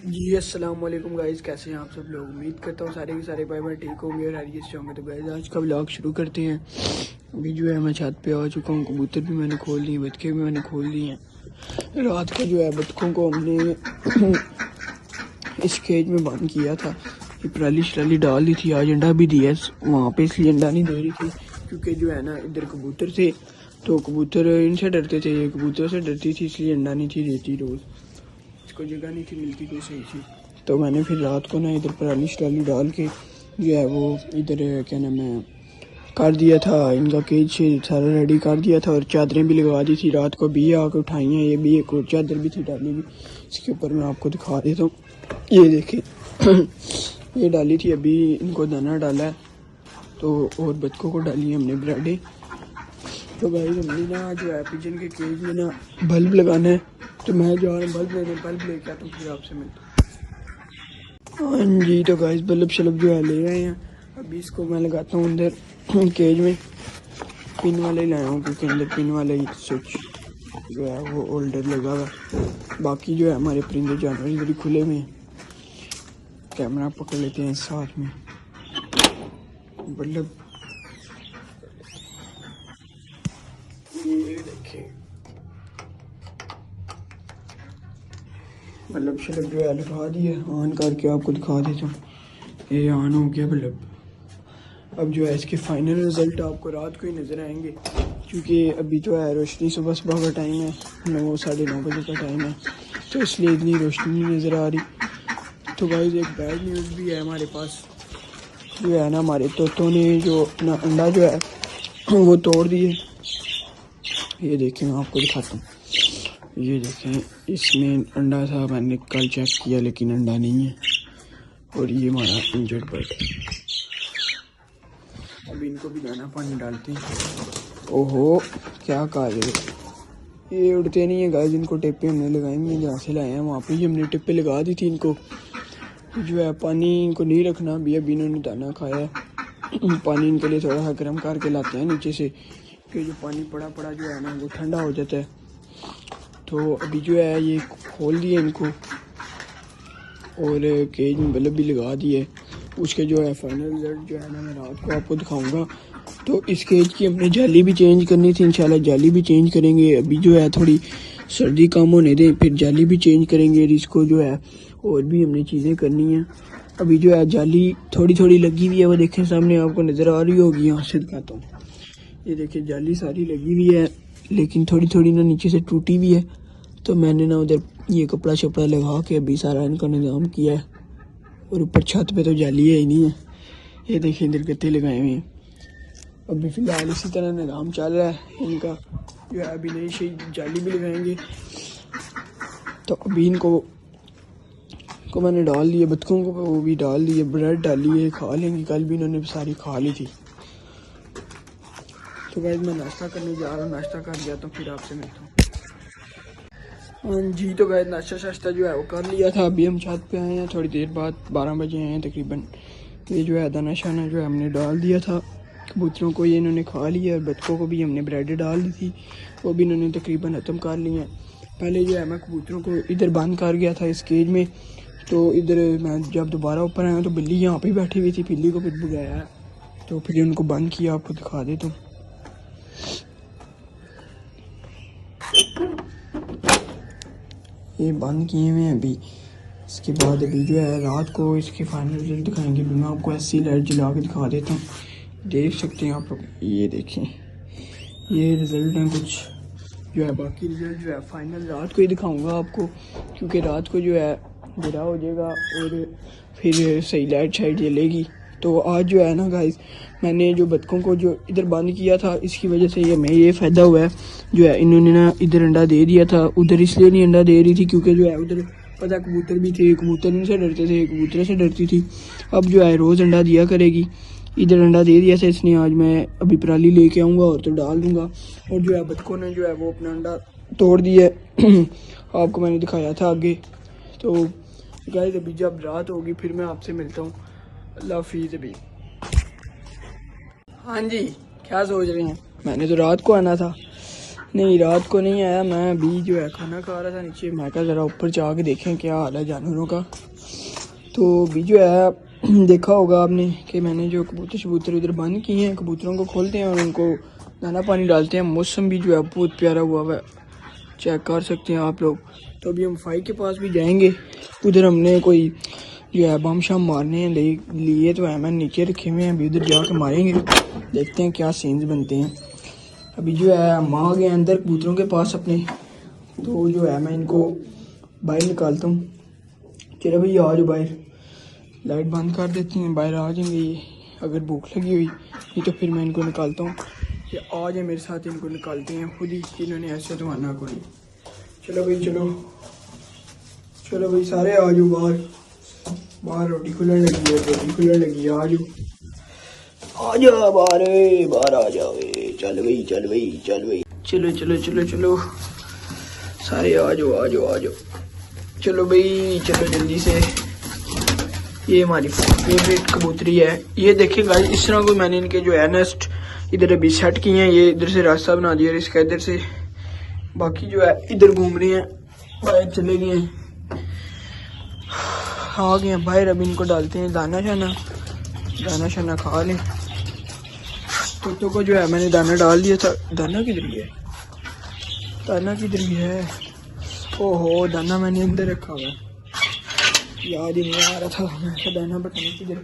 जी अस्सलाम वालेकुम गाइस, कैसे हैं आप सब लोग। उम्मीद करता हूँ सारे के सारे भाई भाई ठीक होंगे और आइए से होंगे। तो गाइस आज का व्लॉग शुरू करते हैं। अभी जो है मैं छत पे आ चुका हूँ। कबूतर भी मैंने खोल लिए, बतखे भी मैंने खोल लिए हैं। रात को जो है बतखों को हमने इस केज में बंद किया था। ये पराली शराली डाल दी थी, आज अंडा भी दिया वहाँ पे, इसलिए अंडा नहीं दे रही थी क्योंकि जो है ना इधर कबूतर थे तो कबूतर इनसे डरते थे, ये कबूतर से डरती थी, इसलिए अंडा नहीं थी देती रोज़। इसको जगह नहीं थी मिलती कोई सही सी, तो मैंने फिर रात को ना इधर पराली शराली डाल के जो है वो इधर क्या नाम है कर दिया था। इनका केज से सारा रेडी कर दिया था और चादरें भी लगवा दी थी। रात को भी आकर उठाई हैं, ये भी एक और चादर भी थी डाली हुई। इसके ऊपर मैं आपको दिखा देता हूँ, ये देखिए ये डाली थी, अभी इनको दाना डाला है तो और बच्चों को डाली है हमने ब्रेडें। तो भाई हमने ना जो है पिजन के केज में ना बल्ब लगाना है, तो मैं जा रहा हूँ बल्ब लेके आता हूँ, फिर आपसे मिलता हूँ। हाँ जी, तो गाइस बल्ब शल्ब जो है ले आए हैं। अभी इसको मैं लगाता हूँ अंदर केज में। पिन वाले ही लाया हूँ क्योंकि अंदर पिन वाला ही स्विच जो है वो होल्डर लगा हुआ है। बाकी जो है हमारे परिंदे जानवर इधर ही खुले में। कैमरा पकड़ लेते हैं साथ में। बल्ब ये देखिए, बल्ब शल्ब जो है लगा दिए, ऑन करके आपको दिखा देता हूँ। ये ऑन हो गया बल्ब। अब जो है इसके फाइनल रिजल्ट आपको रात को ही नज़र आएंगे क्योंकि अभी तो है रोशनी सुबह सुबह का टाइम है, 9 साढ़े 9 बजे का टाइम है, तो इसलिए इतनी रोशनी नहीं नज़र आ रही। तो गाइस एक बैड न्यूज़ भी है हमारे पास। जो है ना हमारे तोतों ने जो अपना अंडा जो है वो तोड़ दिए। ये देखें, मैं आपको दिखाता हूँ, ये देखें इसमें अंडा था, मैंने कल चेक किया लेकिन अंडा नहीं है। और ये हमारा इंजर्ड बर्ड है। अभी इनको भी दाना पानी डालते हैं। ओहो क्या कहा ये उड़ते नहीं है गाइस, इनको टिप्पे हमने लगाएंगे, जहाँ से लाए हैं वहाँ पे ही हमने टिप्पे लगा दी थी इनको। जो है पानी इनको नहीं रखना, अभी इन्होंने दाना खाया है। पानी इनके लिए थोड़ा सा गर्म करके लाते हैं नीचे से, कि जो पानी पड़ा पड़ा जो है ना वो ठंडा हो जाता है। तो अभी जो है ये खोल दिए इनको और केज में बल्ब भी लगा दिए। उसके जो है फाइनल रिजल्ट जो है ना मैं रात को आपको दिखाऊंगा। तो इस केज की हमने जाली भी चेंज करनी थी, इंशाल्लाह जाली भी चेंज करेंगे। अभी जो है थोड़ी सर्दी कम होने दें, फिर जाली भी चेंज करेंगे। इसको जो है और भी हमने चीज़ें करनी है। अभी जो है जाली थोड़ी थोड़ी लगी हुई है, वो देखें सामने आपको नज़र आ रही होगी, यहाँ से दिखाता हूँ। ये देखिए जाली सारी लगी हुई है लेकिन थोड़ी थोड़ी ना नीचे से टूटी हुई है। तो मैंने ना उधर ये कपड़ा शपड़ा लगा के अभी सारा इनका निज़ाम किया है। और ऊपर छत पे तो जाली है ही नहीं है। ये देखिए इधर गत्ते लगाए हुए हैं। अभी फ़िलहाल इसी तरह निज़ाम चल रहा है इनका। जो है अभी नई शई जाली भी लगाएंगे। तो अभी इनको को मैंने डाल दिए, बच्चों को वो भी डाल दिए, ब्रेड डाली है, खा लेंगे। कल भी इन्होंने सारी खा ली थी। तो गाइस मैं नाश्ता करने जा रहा हूँ, नाश्ता कर लिया तो फिर आपसे मिलता हूँ। हाँ जी, तो गाइस नाश्ता शाश्ता जो है वो कर लिया था। अभी हम छत पे आए हैं थोड़ी देर बाद, 12 बजे आए हैं तकरीबन। ये जो है दाना शाना जो है हमने डाल दिया था कबूतरों को, ये इन्होंने खा लिया। और बच्चों को भी हमने ब्रेड डाल दी थी, वो भी इन्होंने तकरीबन ख़त्म कर ली हैं। पहले जो है मैं कबूतरों को इधर बंद कर गया था इस केज में, तो इधर मैं जब दोबारा ऊपर आया तो बिल्ली यहाँ पे बैठी हुई थी, बिल्ली को फिर भगाया तो फिर उनको बंद किया। आपको दिखा दे तो ये बंद किए हुए हैं अभी। इसके बाद अभी जो है रात को इसके फाइनल रिजल्ट दिखाएंगे। मैं आपको ऐसी लाइट जला के दिखा देता हूँ, देख सकते हैं आप लोग। ये देखें ये रिज़ल्ट हैं कुछ जो है। बाकी रिज़ल्ट जो है फाइनल रात को ही दिखाऊंगा आपको, क्योंकि रात को जो है बड़ा हो जाएगा और फिर सही लाइट शाइट जलेगी। तो आज जो है ना गाइस, मैंने जो बतखों को जो इधर बंद किया था इसकी वजह से हमें ये फ़ायदा हुआ है। जो है इन्होंने ना इधर अंडा दे दिया था, उधर इसलिए नहीं अंडा दे रही थी क्योंकि जो है उधर पता कबूतर भी थे, कबूतर इनसे डरते थे, कबूतर से डरती थी। अब जो है रोज़ अंडा दिया करेगी। इधर अंडा दे दिया था इसने, आज मैं अभी पराली लेके आऊँगा और तो डाल दूँगा। और जो है बतखों ने जो है वो अपना अंडा तोड़ दिया आपको मैंने दिखाया था आगे। तो गाइस अभी जब रात होगी फिर मैं आपसे मिलता हूँ। अल्लाह हाफिज़। अभी हाँ जी, क्या सोच रहे हैं, मैंने तो रात को आना था नहीं रात को नहीं आया, मैं अभी जो है खाना खा रहा था नीचे। मैं कहा ज़रा ऊपर जाके देखें क्या हाल है जानवरों का। तो अभी जो है देखा होगा आपने कि मैंने जो कबूतर उधर बंद किए हैं, कबूतरों को खोलते हैं और उनको दाना पानी डालते हैं। मौसम भी जो है बहुत प्यारा हुआ है, चेक कर सकते हैं आप लोग। तो अभी हम फाई के पास भी जाएंगे, उधर हमने कोई जो है बम शम मारने हैं लिए तो है, मैं नीचे रखे हुए हैं, अभी उधर जाके मारेंगे, देखते हैं क्या सीन्स बनते हैं। अभी जो है हम आ गए अंदर कबूतरों के पास अपने, तो जो है मैं इनको बाहर निकालता हूँ। चलो भैया आ जाओ बाहर, लाइट बंद कर देती हैं, बाहर आ जाएंगे ये अगर भूख लगी हुई, नहीं तो फिर मैं इनको निकालता हूँ। ये आ जाए मेरे साथ, इनको निकालते हैं खुद ही, इन्होंने ऐसे तो आना कोई। चलो भाई चलो भाई सारे आ जाओ बाहर, बाहर रोटी खुलने लगी है, रोटी खुलने लगी है, आ जाओ बाहर आ जाओ। चल भाई चलो सारे आ जाओ। चलो भाई चलो जल्दी से। ये हमारी फेवरेट कबूतरी है, ये देखिए गाइस, इस तरह को मैंने इनके जो है नेस्ट इधर अभी सेट किए हैं। ये इधर से रास्ता बना दिया इसका, इधर से, बाकी जो है इधर घूम रही हैं, बाहर चले गए हैं, आ गए हैं बाहर। अभी इनको डालते हैं दाना शाना खा लें। तोतों को जो है मैंने दाना डाल दिया था। दाना किधर गया है? ओहो, दाना मैंने अंदर रखा हुआ, याद ही नहीं आ रहा था। मैं दाना पता नहीं किधर,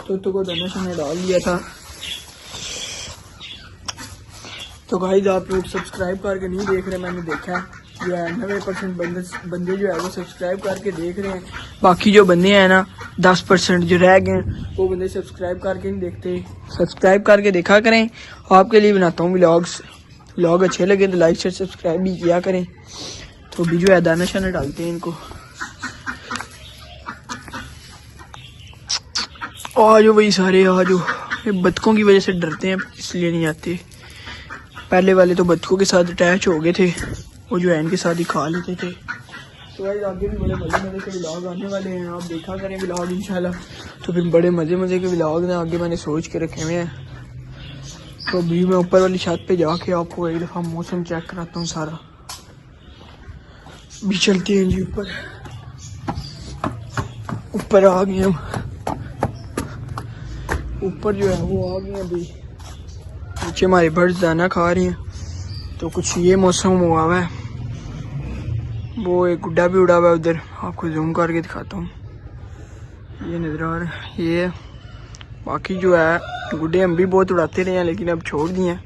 तोतों को दाना शाना डाल दिया था। तो गाइस आप लोग सब्सक्राइब करके नहीं देख रहे, मैंने देखा है जो है 90% बंदे जो है वो सब्सक्राइब करके देख रहे हैं। बाकी जो बंदे हैं ना 10% जो रह गए वो बंदे सब्सक्राइब करके नहीं देखते। सब्सक्राइब करके देखा करें, आपके लिए बनाता हूँ व्लॉग अच्छे लगे तो लाइक शेयर सब्सक्राइब भी किया करें। तो भी जो है दाना शाना डालते हैं इनको। आ जाओ भाई सारे आ जाओ। ये बतखों की वजह से डरते हैं इसलिए नहीं आते, पहले वाले तो बतखों के साथ अटैच हो गए थे, वो जो है इनके साथ ही खा लेते थे। तो भाई आगे भी बड़े मज़े के व्लॉग आने वाले हैं, आप देखा करें व्लॉग इंशाल्लाह। तो फिर बड़े मज़े के व्लॉग ने आगे मैंने सोच के रखे हुए हैं। तो अभी मैं ऊपर वाली छत पे जाके आपको एक दफ़ा मौसम चेक कराता हूँ सारा। भी चलते हैं जी ऊपर आ गए हम, ऊपर जो है वो आ गए अभी। नीचे हमारे बर्ड्स दाना खा रही हैं। तो कुछ ये मौसम हुआ हुआ है, वो एक गुड्डा भी उड़ा हुआ है उधर, आपको जूम करके दिखाता हूँ, ये नजर आ रहा है ये। बाकी जो है गुड्डे हम भी बहुत उड़ाते रहे हैं लेकिन अब छोड़ दिए हैं।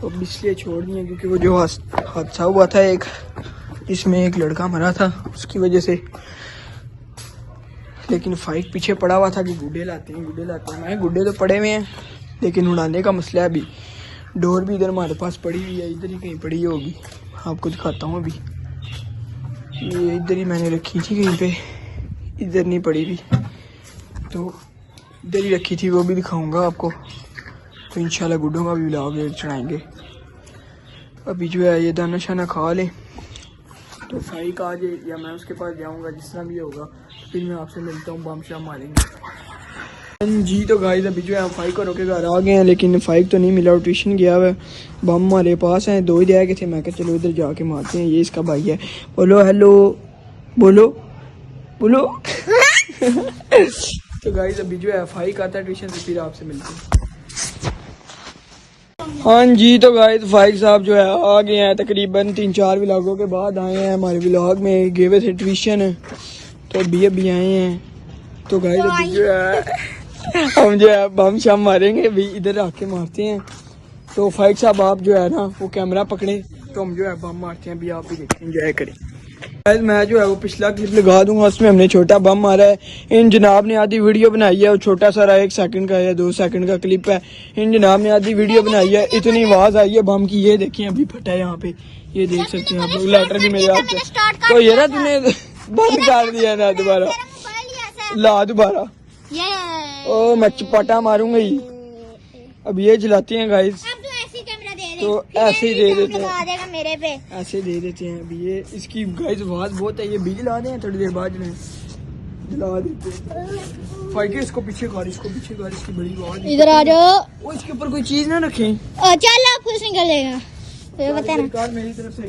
अब इसलिए छोड़ दिए क्योंकि वो जो हादसा हुआ था एक, इसमें एक लड़का मरा था उसकी वजह से। लेकिन फाइट पीछे पड़ा हुआ था कि गुड्डे लाते हैं। मैं गुड्डे तो पड़े हुए हैं लेकिन उड़ाने का मसला है। अभी डोर भी इधर हमारे पास पड़ी हुई है, इधर ही कहीं पड़ी होगी, आपको दिखाता हूँ। अभी ये इधर ही मैंने रखी थी कहीं पे, इधर नहीं पड़ी हुई, तो इधर ही रखी थी, वो भी दिखाऊंगा आपको। तो इंशाल्लाह गुड्डों का भी व्लॉग चढ़ाएंगे। अभी जो है ये दाना शाना खा लें तो फाइक आ जाए या मैं उसके पास जाऊंगा, जिस तरह भी होगा फिर मैं आपसे मिलता हूँ, बम शाम मारेंगे जी। तो गाइस अभी जो है हम फाइक को रोके घर आ गए हैं, लेकिन फाइक तो नहीं मिला, ट्यूशन गया हुआ है। बम हमारे पास हैं, 2 ही रह गए थे, मैं कहा चलो इधर जाके मारते हैं। ये इसका भाई है, बोलो हेलो, बोलो तो गाइस अभी जो है फाइक आता है ट्यूशन से, फिर आपसे मिलते हैं। हाँ जी, तो गाइस फाइक साहब जो है आ गए हैं, तकरीबन 3-4 व्लॉगों के बाद आए हैं हमारे व्लॉग में, गए हुए थे ट्यूशन, तो अभी आए हैं। तो गाइस अभी जो है हम जो है बम शाम मारेंगे, अभी इधर आके मारते हैं। तो फाइक साहब आप जो है ना वो कैमरा पकड़े, तो हम जो है बम मारते हैं, अभी आप भी देखें, एंजॉय करें। मैं जो है वो पिछला क्लिप लगा दूंगा, उसमें हमने छोटा बम मारा है। इन जनाब ने आधी वीडियो बनाई है, वो छोटा सारा 1 सेकंड का या 2 सेकंड का क्लिप है। इन जनाब ने आधी वीडियो बनाई है, इतनी आवाज आई है बम की, ये देखिए अभी फटा है यहाँ पे, ये देख सकते हैं आप लोग, लेटर भी मेरे हाथ पे। तो ये ना तुमने बंद कर दिया ना, दोबारा ओ मैं चपाटा मारूंगा ही। अब ये जलाते हैं गाइस, तो ऐसे ही दे देते हैं, मेरे पे ऐसे दे देते हैं। अभी ये इसकी गाइस आवाज बहुत है, ये भी जला दें थोड़ी देर बाद जला देते हैं। फाइक इसको पीछे कर, इसको पीछे कर, इसकी बड़ी बात। इधर आ जाओ। वो इसके ऊपर कोई चीज ना रखें। चल आप कुछ निकलेगा तो बता ना। मेरी तरफ से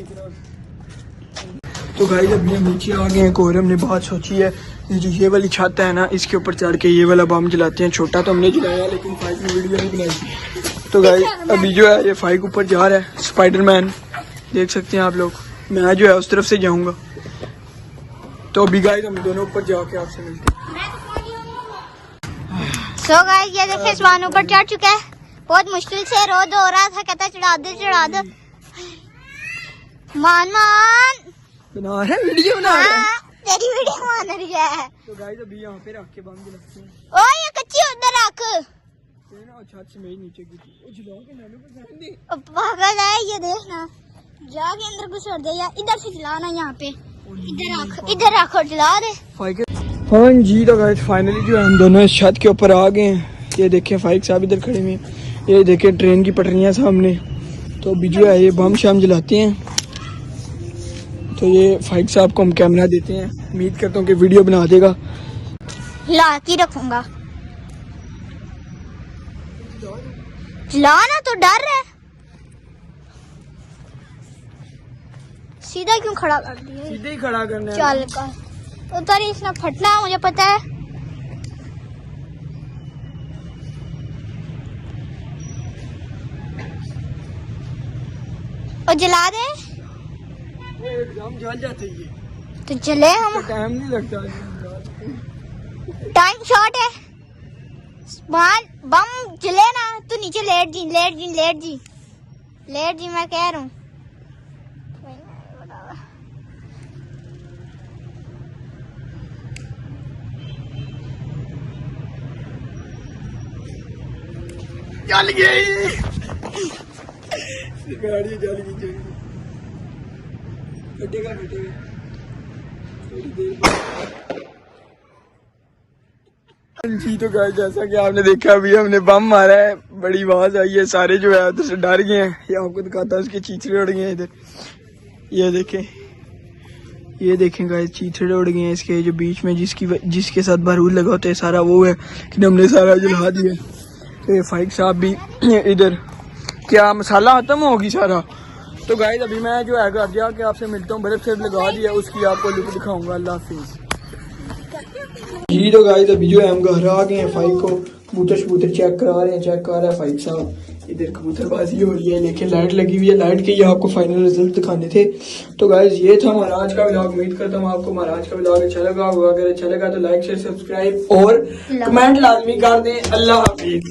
तो गाइस अभी हम नीचे आ गए हैं और हमने बात सोची है, ये जो ये वाली छत है ना, इसके ऊपर चढ़ के ये वाला बम जलाते हैं। छोटा तो हमने जलाया लेकिन फाइक ने वीडियो नहीं बनाई। तो गाइस अभी जो है ये फाइक ऊपर जा रहा है, स्पाइडरमैन देख सकते हैं आप लोग। मैं जो है उस तरफ से जाऊंगा। तो अभी गाइस हम दोनों ऊपर जाके आपसे मिलते हैं। सो गाइस ये देखिए स्वान ऊपर चढ़ चुका है। बहुत मुश्किल से रोड हो रहा था, कहता चढ़ा दो। मान बना रहा है, वीडियो बना रहा है। तेरी वीडियो मान रही है। तो गाइस अभी यहाँ पे रख के बम जलाते हैं। ओ ये कच्ची उधर रख। छत से मेरी नीचे की थी, वो जला के नाले पर जाने दे। अब पागल है ये, देखना जाके अंदर घुस दे या इधर से जलाना। यहाँ पे इधर रख और जला दे। हाँ जी तो गाइस फाइनली जो है हम दोनों इस छत के ऊपर आ गए हैं। ये देखें फाइक साहब इधर खड़े हुए, ये देखें ट्रेन की पटरियां सामने। तो अभी जो है ये बम शाम जलाते हैं। तो ये फाइक साहब को हम कैमरा देते हैं, उम्मीद करता हूँ कि वीडियो बना देगा। ला के रखूंगा। जलाना तो डर है, सीधा क्यों खड़ा कर दिया? सीधे ही खड़ा करना है। चल का उधर ही इसने फटना, मुझे पता है। और जला दे एकदम जल जाते ये। तो चले हम। टाइम नहीं लगता। टाइम शॉर्ट है। बम जले ना तो नीचे लेट जी मैं कह रहा हूँ। जल गई गाड़ी, जल गई। फटेगा थोड़ी देर जी। तो गाइस जैसा कि आपने देखा अभी हमने बम मारा है, बड़ी आवाज आई है, सारे जो है उधर से डर गए हैं। ये आपको दिखाता है, उसके चीथड़े उड़ गए हैं इधर। ये देखें गाइस चीथड़े उड़ गए हैं इसके जो बीच में जिसके साथ बारूद लगा होता है सारा वो है, लेकिन हमने सारा जला दिया। तो ये फाइक साहब भी इधर क्या मसाला खत्म होगी सारा। तो गाइस अभी मैं जो है घर जाके आपसे मिलता हूँ, बर्फ से लगा दिया, उसकी आपको लुक दिखाऊंगा। अल्लाह हाफिज जी। तो गाइस अभी जो है हम घर आ गए हैं, फाइक को कबूतर चेक करा रहे हैं, चेक कर रहा है फाइक साहब। इधर कबूतरबाजी हो रही है, लेकिन लाइट लगी हुई है, लाइट के ये आपको फाइनल रिजल्ट दिखाने थे। तो गाइस ये था हमारा आज का व्लॉग। उम्मीद करता हूँ आपको हमारा आज का व्लॉग अच्छा लगा होगा। अगर अच्छा लगा तो लाइक शेयर सब्सक्राइब और कमेंट लाजमी कर दें। अल्लाह हाफिज।